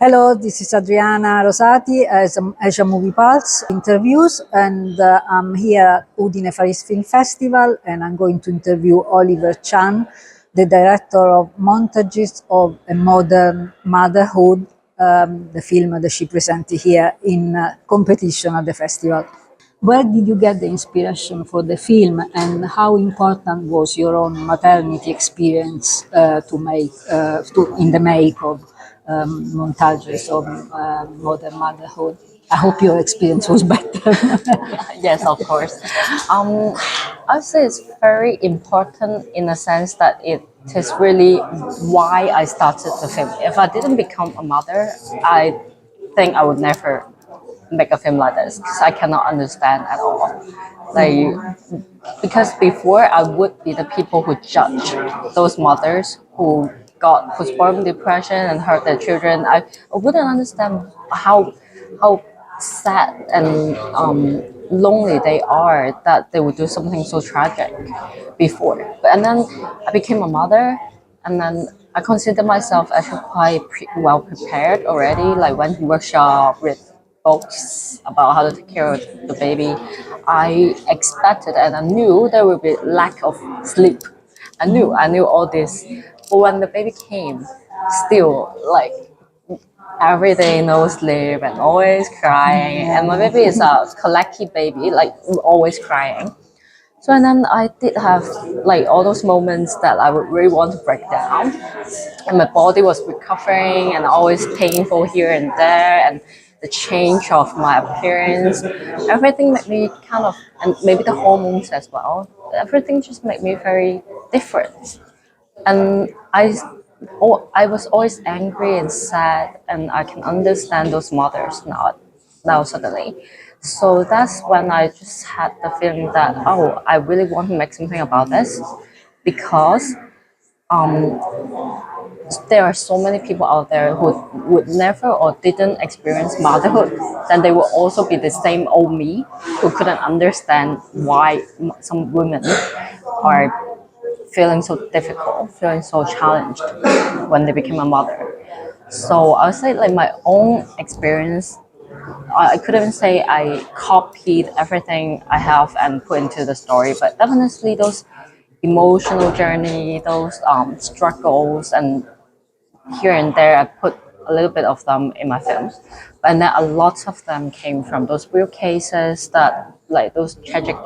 Hello, this is Adriana Rosati as Asia Movie Pulse interviews, and I'm here at Udine Faris Film Festival, and I'm going to interview Oliver Chan, the director of Montages of a Modern Motherhood, the film that she presented here in competition at the festival. Where did you get the inspiration for the film, and how important was your own maternity experience in the make of montages of Modern Motherhood? I hope your experience was better. Yes, of course. I would say it's very important in the sense that it is really why I started the film. If I didn't become a mother, I think I would never make a film like this because I cannot understand at all. Like because before I would be the people who judge those mothers who got postpartum depression and hurt their children. I wouldn't understand how sad and lonely they are that they would do something so tragic before. And then I became a mother, and then I consider myself actually quite well prepared already. Like went to workshop with books about how to take care of the baby. I expected and I knew there would be lack of sleep. I knew all this. But when the baby came, still like every day no sleep and always crying. And my baby is a collective baby, like always crying. So and then I did have like all those moments that I would really want to break down, and my body was recovering and always painful here and there, and the change of my appearance, everything made me kind of, and maybe the hormones as well. Everything just made me very different, and I was always angry and sad, and I can understand those mothers now suddenly. So that's when I just had the feeling that I really want to make something about this because um, there are so many people out there who would never or didn't experience motherhood. Then they will also be the same old me who couldn't understand why some women are feeling so difficult, feeling so challenged when they became a mother. So I would say like my own experience, I couldn't say I copied everything I have and put into the story, but definitely those emotional journey, those struggles, and here and there I put a little bit of them in my films. And then a lot of them came from those real cases that like those tragic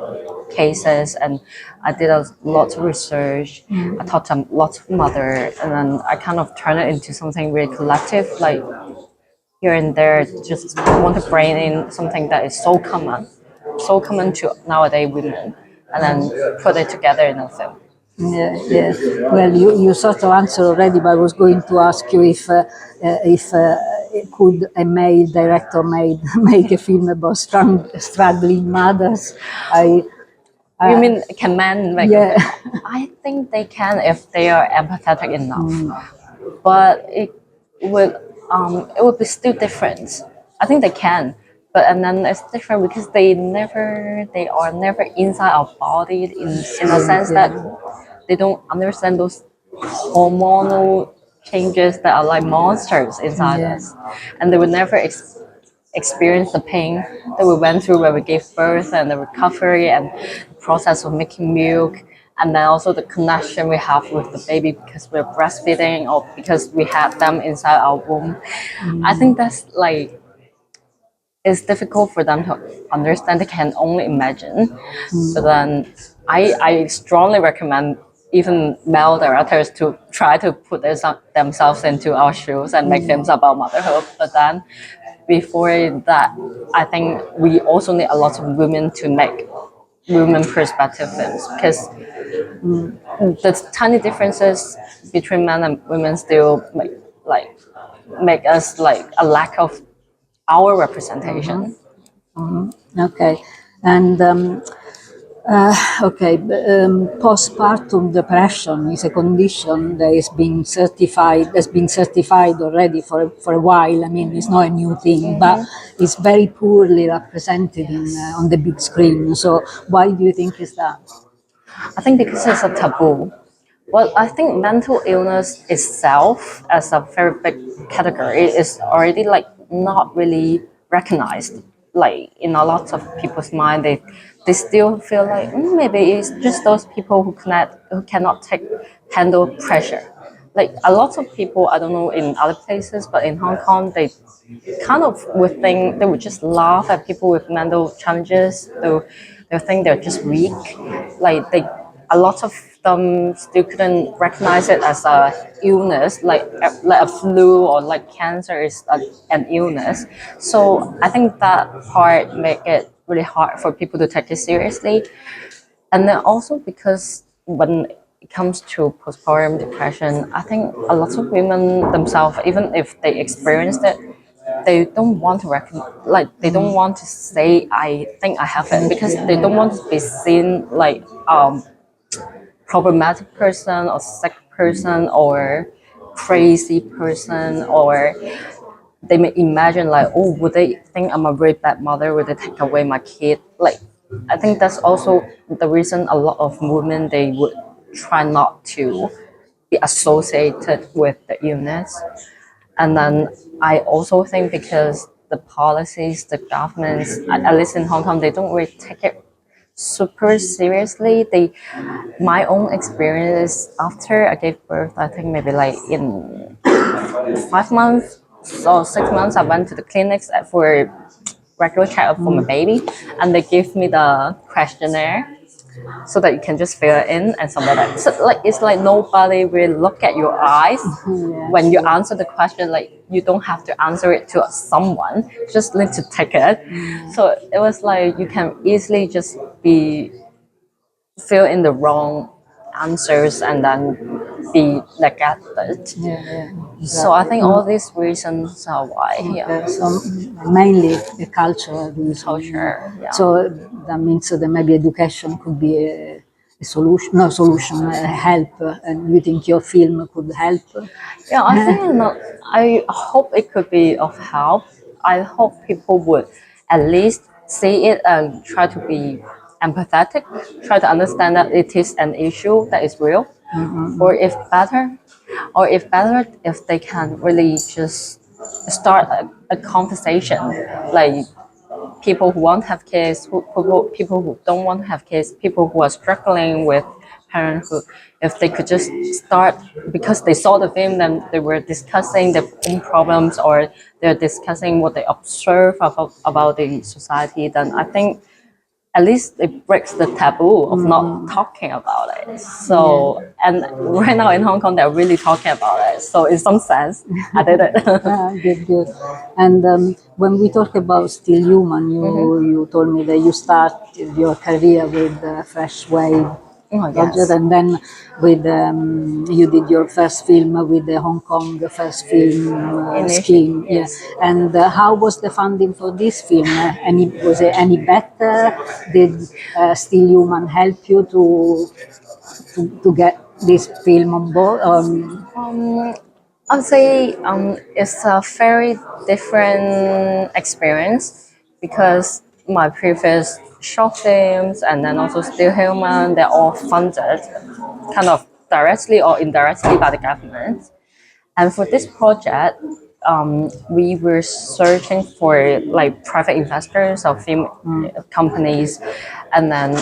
cases, and I did a lot of research. I talked to lots of mothers, and then I kind of turned it into something really collective, like here and there just want to bring in something that is so common to nowadays women, and then put it together in a film. Yeah, yeah. Well, you sort of answered already, but I was going to ask you if could a male director make a film about struggling mothers. I, You I mean can men make a yeah. film? I think they can if they are empathetic enough, but it would be still different. I think they can, but and then it's different because they are never inside our body in a sense that they don't understand those hormonal changes that are like monsters inside Yeah. us, and they would never experience the pain that we went through when we gave birth, and the recovery and the process of making milk, and then also the connection we have with the baby because we're breastfeeding or because we had them inside our womb. I think that's like it's difficult for them to understand. They can only imagine. But then I strongly recommend even male directors to try to put themselves into our shoes and make films about motherhood. But then before that, I think we also need a lot of women to make women perspective films because the tiny differences between men and women still make us like a lack of our representation. Okay, and postpartum depression is a condition that has been certified already for a while. I mean, it's not a new thing, but it's very poorly represented on the big screen. So why do you think is that? I think because it's a taboo. Well, I think mental illness itself, as a very big category, is already like not really recognized. Like in a lot of people's mind, they still feel like maybe it's just those people who cannot handle pressure. Like a lot of people, I don't know in other places, but in Hong Kong, they kind of would think they would just laugh at people with mental challenges. They think they're just weak. Like a lot of them still couldn't recognize it as a illness, like a flu or like cancer is an illness. So I think that part make it really hard for people to take it seriously. And then also because when it comes to postpartum depression, I think a lot of women themselves, even if they experienced it, they don't want to they don't want to say I think I have it because they don't want to be seen like problematic person or sick person or crazy person, or they may imagine like, oh, would they think I'm a very bad mother? Would they take away my kid? Like, I think that's also the reason a lot of women they would try not to be associated with the illness. And then I also think because the policies, the governments, at least in Hong Kong, they don't really take it super seriously. My own experience after I gave birth, I think maybe like in 5 months or 6 months, I went to the clinics for regular checkup for my baby, and they give me the questionnaire so that you can just fill it in and submit it. So like it's like nobody will look at your eyes when you answer the question. Like you don't have to answer it to someone, you just need to take it. So it was like you can easily just be fill in the wrong answers and then be neglected. Yeah, So I think exactly. all these reasons are why, yeah, Okay, so mainly a cultural reason. culture, yeah. So that means that maybe education could be a solution, no solution, help. And you think your film could help? Yeah, I think I hope it could be of help. I hope people would at least see it and try to be empathetic, try to understand that it is an issue that is real, or if better, if they can really just start a conversation, like people who want to have kids, people who don't want to have kids, people who are struggling with parenthood, if they could just start because they saw the film, then they were discussing their own problems or they're discussing what they observe about the society, then I think at least it breaks the taboo of not talking about it. So, and right now in Hong Kong, they're really talking about it. So, in some sense, I did it. Good, good. And when we talk about Still Human, you told me that you started your career with Fresh Wave Oh, project, yes. and then with you did your first film with the Hong Kong first film scheme. Yeah. Yes. And how was the funding for this film? Was it any better? Did Still Human help you to get this film on board? I'd say it's a very different experience because my previous short films and then also Still Human, they're all funded kind of directly or indirectly by the government. And for this project, we were searching for like private investors or film companies, and then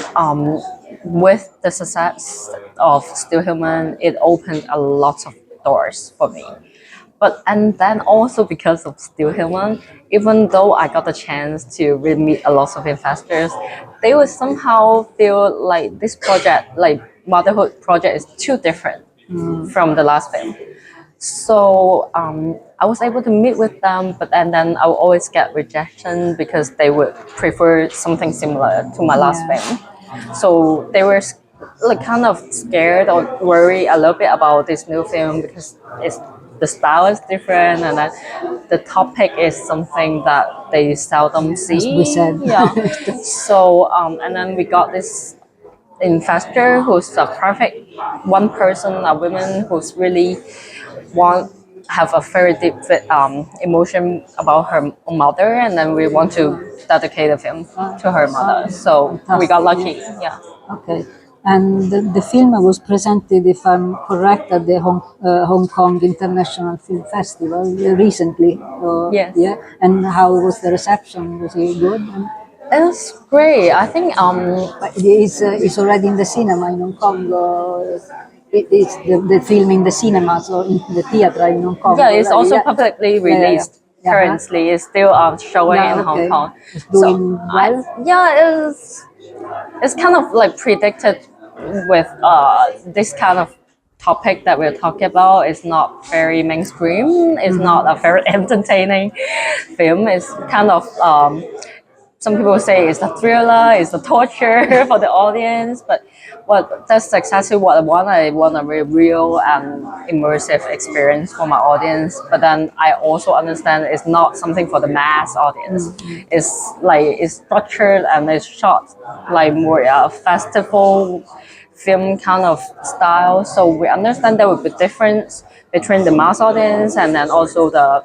with the success of Still Human, it opened a lot of doors for me. But and then also because of Still Human, even though I got the chance to really meet a lot of investors, they would somehow feel like this project, like motherhood project, is too different from the last film. So I was able to meet with them, but then I would always get rejection because they would prefer something similar to my last Yeah. film. So they were like kind of scared or worried a little bit about this new film because the style is different and then the topic is something that they seldom As we see. said. Yeah. So and then we got this investor who's a perfect one person, a woman who's really want have a very deep emotion about her mother, and then we want to dedicate a film to her mother. So we got Fantastic. lucky. Yeah. Yeah. Okay. And the film was presented, if I'm correct, at the Hong Kong International Film Festival recently. Yes. Yeah. And how was the reception? Was it good? And It was great. I think it's already in the cinema in Hong Kong. It's the film in the cinemas or in the theater in Hong Kong yeah, it's already. also Yeah. publicly Yeah, yeah, yeah. released. Uh-huh. Currently, it's still showing Yeah, in Hong okay. Kong. It's So doing well. yeah, it's kind of like predicted with this kind of topic that we're talking about. It's not very mainstream. It's not a very entertaining film. It's kind of some people say it's a thriller, it's a torture for the audience, but that's exactly what I want. I want a very real and immersive experience for my audience. But then I also understand it's not something for the mass audience. It's like it's structured and it's shot like more a festival film kind of style. So we understand there will be difference between the mass audience and then also the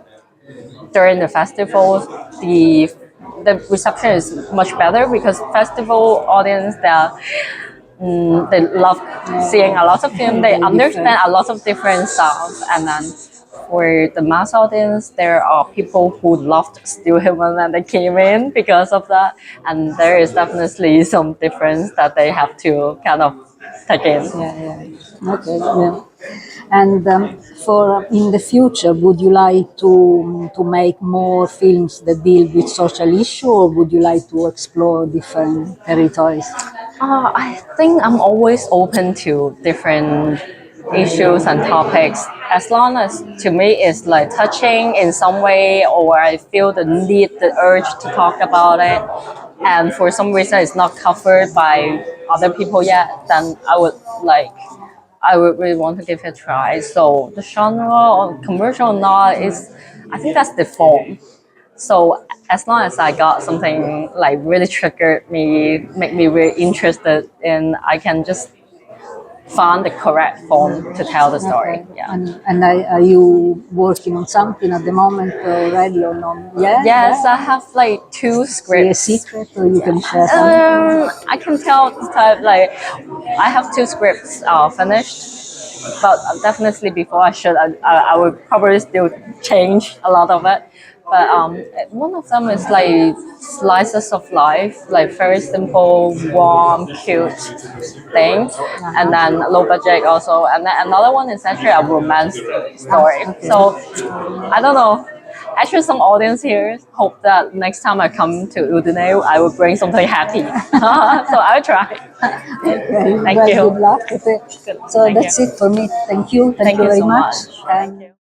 during the festivals, the reception is much better because festival audience they love seeing a lot of film. They Very understand different. a lot of different styles, and then for the mass audience, there are people who loved Still Human and they came in because of that, and there is definitely some difference that they have to kind of take in. Yeah, yeah. Okay, yeah. And for in the future, would you like to make more films that deal with social issue, or would you like to explore different territories? I think I'm always open to different issues and topics as long as to me it's like touching in some way or I feel the need, the urge to talk about it. And for some reason it's not covered by other people yet, then I would really want to give it a try. So the genre or commercial or not is I think that's the form. So as long as I got something like really triggered me, make me really interested in, I can just find the correct form to tell the story. Okay. Yeah. And are you working on something at the moment already or not? Yeah, Yes, I yeah. have like two See a scripts. secret, or you can share something? I can tell this type like I have two scripts finished, but definitely before I would probably still change a lot of it. But one of them is like slices of life, like very simple, warm, cute thing, and then low budget also. And then another one is actually a romance story. Okay. So I don't know. Actually, some audience here hope that next time I come to Udine, I will bring something happy. So I'll try. Okay. Thank Well, you. good luck with it. Good. So Thank that's you. it for me. Thank you. Thank Thank you you very so much. much. Thank And you.